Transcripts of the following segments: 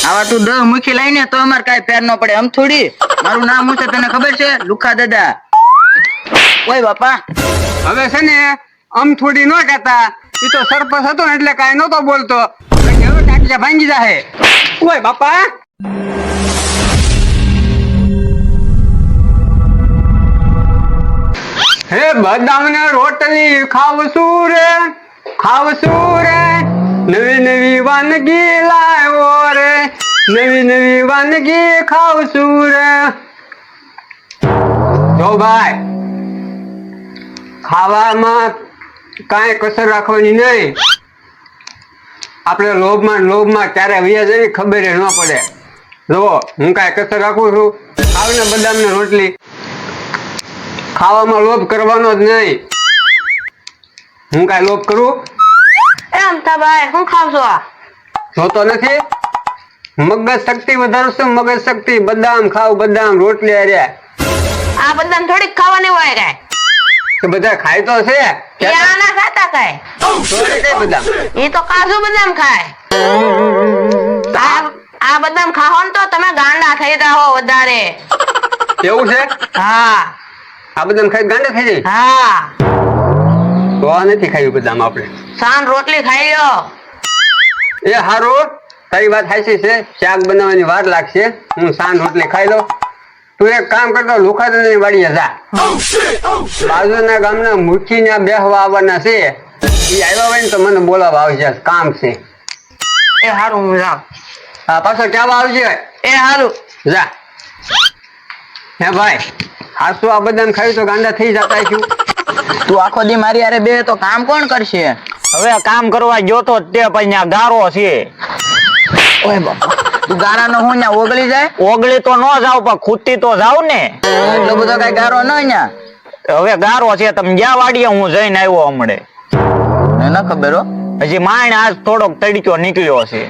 આવા તું 10 મૂકી લઈને તો અમાર કાઈ ફેર ન પડે. આમ થોડી મારું નામ શું છે તને ખબર છે? લુખા દાદા. ઓય બાપા હવે છે ને આમ થોડી ન કહેતા. ઈ તો સરપંચ હતો ને એટલે કાઈ નતો બોલતો. હવે ટાટિયા ભાંગી જાહે. ઓય બાપા હે બદામ ને રોટલી ખાવશું રે નવી નવી વાનગી લાવ્યો રે નવી નવી વાનગી ખાવશું રે. જો ભાઈ ખાવામાં કાંઈ કસર રાખવાની નહીં. આપણે લોભમાં ક્યારે વ્યાજ જઈને ખબર ન પડે. જો હું કાંઈ કસર રાખું છું. ખાવને બદામ ને રોટલી. ખાવામાં લોભ કરવાનો જ નહીં. હું કાંઈ લોભ કરું? એમ તા ભાઈ હું ખાવ છો? જોતો નથી મગજ શક્તિ વધારશું મગજ શક્તિ. બદામ ખાવ બદામ રોટલી અરે આ બદામ થોડીક ખાવાની હોય કાય તો બધા ખાય તો છે. એ આના ખાતા કાય થોડી કઈ બદામ એ તો કાજુ બદામ ખાય. આ બદામ ખાઓ ને તો તમે ગાંડા થઈ જાઓ વધારે. એવું છે? હા આ બદામ ખાઈ ગાંડા થઈ જાય? હા તો આ નથી ખાયું બદામ આપણે. સાન રોટલી ખાઈ લો. એ હારું તારી વાત સાચી છે. શાક બનાવવાની વાર લાગશે. હું સાન રોટલી ખાઈ લઉં. તું એક કામ કરતો લુખા દાદાની વાડીએ જા. બાજુના ગામના મુખીને બેહવા આવવાના છે. એ આવ્યા હોય ને તો મને બોલાવવા આવશે. કામ છે. એ હારું હું જાઉં. હા પાછો ક્યાં આવજે. એ હારું જા. હે ભાઈ હાસુ આ બદામ ખાયું તો ગાંડા થઈ જતા છું. તું આખો દી મારી હારે બે તો કામ કોણ કરશે? હવે કામ કરવા ગયો તો તે પછી ત્યાં ગારો છે. ઓય બાપા તું ગારાનો હું ન્યા ઓગળી જાય? ઓગળી તો ન જાવ પણ ખૂટતી તો જાવ ને. એટલો બધો કઈ ગારો ન ન્યા. હવે ગારો છે તમે જ્યાં વાડીએ હું જઈને આવ્યો હમણે. મને ન ખબર હો. હજી માણ આજ થોડોક તડક્યો નીકળ્યો છે.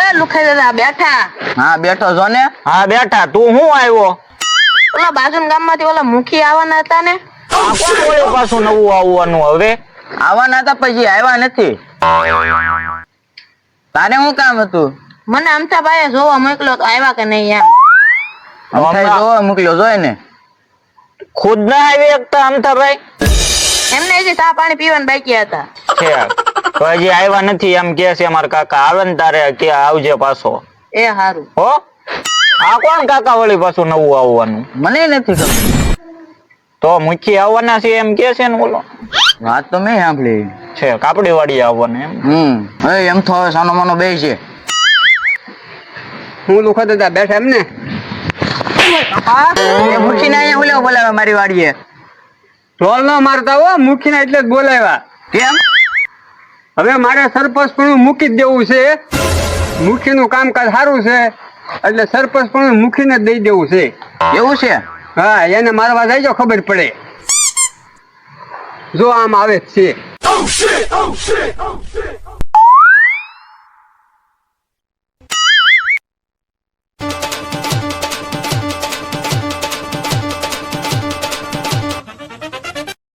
એ લુખાઈ દાદા બેઠા. હા બેઠો છો ને. હા બેઠા. તું શું આવ્યો? ઓલા બાજુના ગામમાંથી ઓલા મુખી આવવાના હતા ને. આ કોણ વળી પાછું નવું આવવાનું હવે? આવવાના હતા પછી આવ્યા નથી. તારે શું કામ હતું? મને અમથા ભાઈએ જોવા મોકલ્યો તો આવ્યા કે નહીં એમ. અમથાએ જોવા મોકલ્યો જોય ને. ખુદ ના આવી શકતા અમથાભાઈ? એમને હજી ચા પાણી પીવાના બાકી હતા. છે તો હજી આવ્યા નથી એમ કે છે મારા કાકા. આવે ને તારે કે આવજે પાછો. એ હારું. હો આ કોણ કાકા વળી પાછું નવું આવવાનું? મને નથી ખબર. તો મુખી આવવાના છે એમ કે છે ને બોલો. વાત તો મેં સાંભળી છે કાપડી વાડી આવવાના એમ. હવે એમ તો હવે સાનો માનો બે છે. હું લુખા દાદા બેઠા એમ ને. એ મુખીને અહીંયા ઓલા બોલાવે મારી વાડીએ. ઢોલ ન મારતા હો મુખીને એટલે જ બોલાવ્યા. કેમ? હવે મારે સરપંચ પણ મૂકી જ દેવું છે. મુખીનું કામકાજ સારું છે એટલે સરપંચ પણ મુખીને જ દઈ દેવું છે. એવું છે? હા એને મારવા જાય જો ખબર પડે. જો આમ આવે જ છે.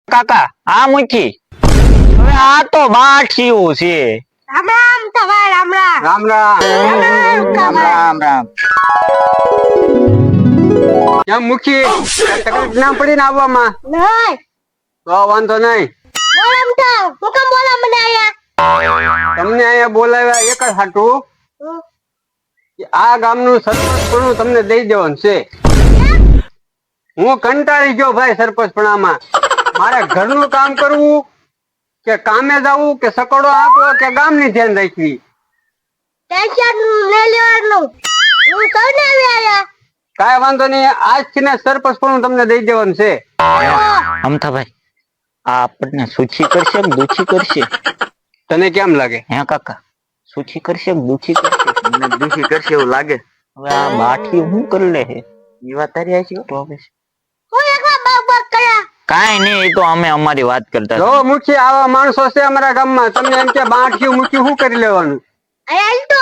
કાકા આ મુખી હવે આ તો બાઠિયું છે. રામ રામ તમારે રામ રામ. રામ રામ. રામ રામ રામ. કેમ મુખી તકલીફ ના પડી ને આવવામાં? નહીં તો વાંધો નહીં. બોલમ તો હું કેમ બોલા મને આયા? તમને અહીંયા બોલાવ્યા એક જ હાટું કે આ ગામનું સરપંચ પણ તમને દઈ દેવાનું છે. હું કંટાળી ગયો ભાઈ સરપંચ પણ મારે ઘરનું કામ કરવું કે કામે જવું કે સકડો આપવો કે ગામની ધ્યાન રાખવી. ટેન્શન લઈ લેવાનું. હું સૌને આવ્યા. કાંઈ વાંધો નહીં. આજથી ને સરપંચ પણ તમને દઈ દેવાનું છે. અમથાભાઈ આ આપણને સુખી કરશે કે દુખી કરશે? તને કેમ લાગે? હે કાકા સુખી કરશે કે દુખી કરશે? મને દુખી કરશે એવું લાગે. હવે આ બાઠી શું કરી લે છે? એ વાત તારી આવી છે. તો હવે હું એકલા બક કર્યા. કાંઈ નહીં એ તો અમે અમારી વાત કરતા જો મુખી આવા માણસો છે અમારા ગામમાં. તમને એમ કે બાંઠિયું મૂકી શું કરી લેવાનું? આયલ તો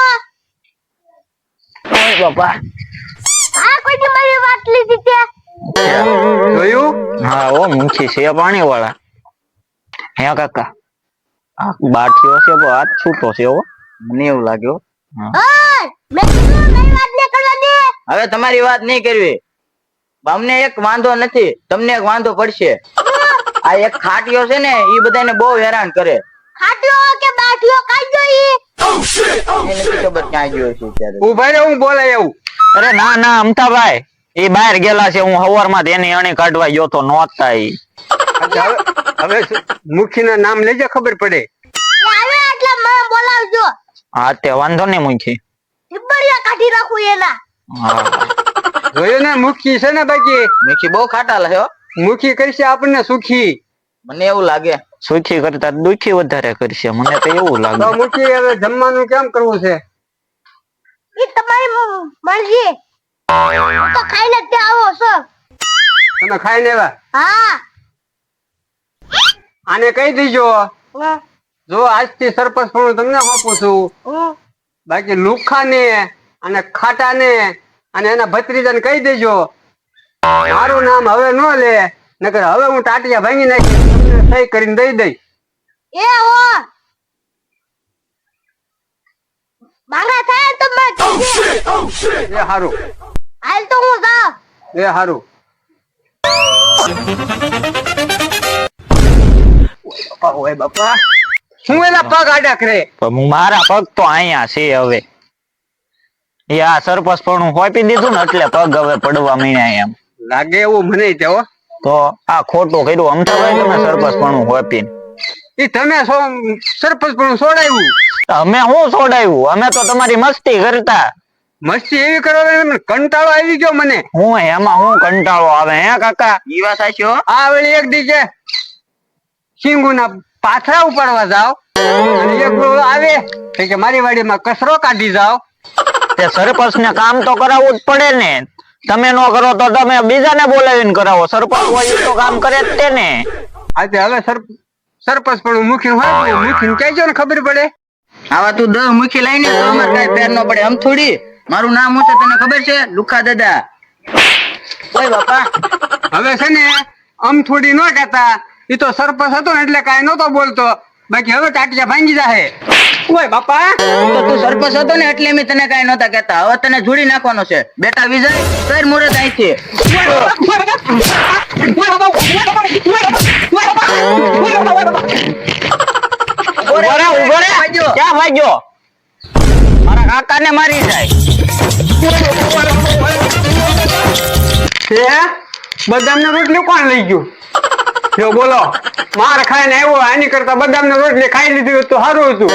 ઓય બાપા આ કોઈ મારી વાત લીધી છે. જોયું? હા ઓ મુખી છે પાણી વાળા. હે કાકા આ બાઠીઓ છે હાથ છૂટો છે હો. મને એવું લાગ્યો. ઓય મે હવે તમારી વાત નહીં કરવી. અમને એક વાંધો નથી, તમને એક વાંધો પડશે. આ એક ખાટીયો છે ને એ બધાને બહુ હેરાન કરે. ખાટ્યો કે બાઠિયો કાઈ જોઈ એ નથી ખબર ક્યાં ગયો છે અત્યારે. ઉભા રે, હું બોલાય એવું. અરે ના ના અમથાભાઈ, એ બહાર ગયેલા છે. હું હવારમાં એની અણી કાઢવા ગયો તો નહોતા ઈ. અચ્છા, હવે મુખીના નામ લેજે, ખબર પડે. આવે એટલે મને બોલાવજો. હા તે વાંધો નહીં મૂકી. ટીબડિયા કાઢી રાખું એના. હા જોયું ને, મુખી છે ને બાકી મીઠી બહુ ખાટા લાગે હો. મુખી કરશે આપણને સુખી. મને એવું લાગે. સુખી કરતા દુખી વધારે કરશે, મને તો એવું તો લાગે. મુખી હવે જમવાનું કેમ કરવું છે? ઈ તમારી મરજી. હું તો ખાઈને જ ત્યાં આવો છો. તમે ખાઈને આવ્યા? હા. આને કહી દીજો, હા. જો આજથી સરપંચ પણ તમને આપું છું. બાકી લુખાને અને ખાટાને અને એના ભત્રીજાને કહી દેજો મારું નામ હવે ન લે, નકર હવે હું ટાટિયા ભાંગી નાખી તમને સહી કરીને દઈ દઈ. એ હો. માંગા થાય તો મેં એ હારું, હાલ તો હું જાઉં. એ હારું. ઓય બાપા, હું એના પગ આડા કરે. પણ મારા પગ તો અહીંયા છે હવે. એ આ સરપંચ પણ હોપી દીધું ને એટલે પગ હવે પડવા માંડ્યા એમ. લાગે એવું મને તેવો. તો આ ખોટું કર્યું અમથાભાઈ તમે સરપંચ પણ હોપીને. એ તમે સરપંચ પણ છોડાયું. અમે શું છોડાયું? અમે તો તમારી મસ્તી કરતા. મસ્તી એવી કરવા કંટાળો આવી ગયો મને. હું એમાં હું કંટાળો આવે હે કાકા? ઈ વાત સાચી હો. આ વળી એક દી કે સિંગુના પાથરા ઉપાડવા જાવ અને એક આવે કે મારી વાડીમાં કચરો કાઢી જાવ. તે સરપંચ ને કામ તો કરાવવું જ પડે ને. તમે નો કરો તો તમે બીજાને બોલાવીને કરાવો. સરપંચ હોય એ તો કામ કરે જ તે ને. આજે હવે સરપંચ પણ મુખી હોય, મુખી કહેજો ને ખબર પડે. આવા તું 10 મૂકી લઈને તો અમારે કઈ ફેર ન પડે. આમ થોડી. મારું નામ શું છે તને ખબર છે? લુખા દાદા. ઓય બાપા, હવે છે ને આમ થોડી ન કહેતા. એ તો સરપંચ હતો ને એટલે કાંઈ નતો બોલતો. બાકી હવે ટાટિયા ભાંગી જાહે. ઓય બાપા, તો તું સરપંચ હતો ને એટલે મેં તને કઈ નહોતા કહેતા. હવે તને જોડી નાખવાનો છે. બેટા વિજય, કર મુરત અહીંથી. ઉભો રે, ઉભો રે. ક્યાં ભાગ્યો? મારા કાકાને મારી જાય. બદામની રોટલી કોણ લઈ ગયું? જો બોલો, માર ખાઈને આવ્યો, આની કરતા બદામની રોટલી ખાઈ લીધી હોત તો સારું હતું.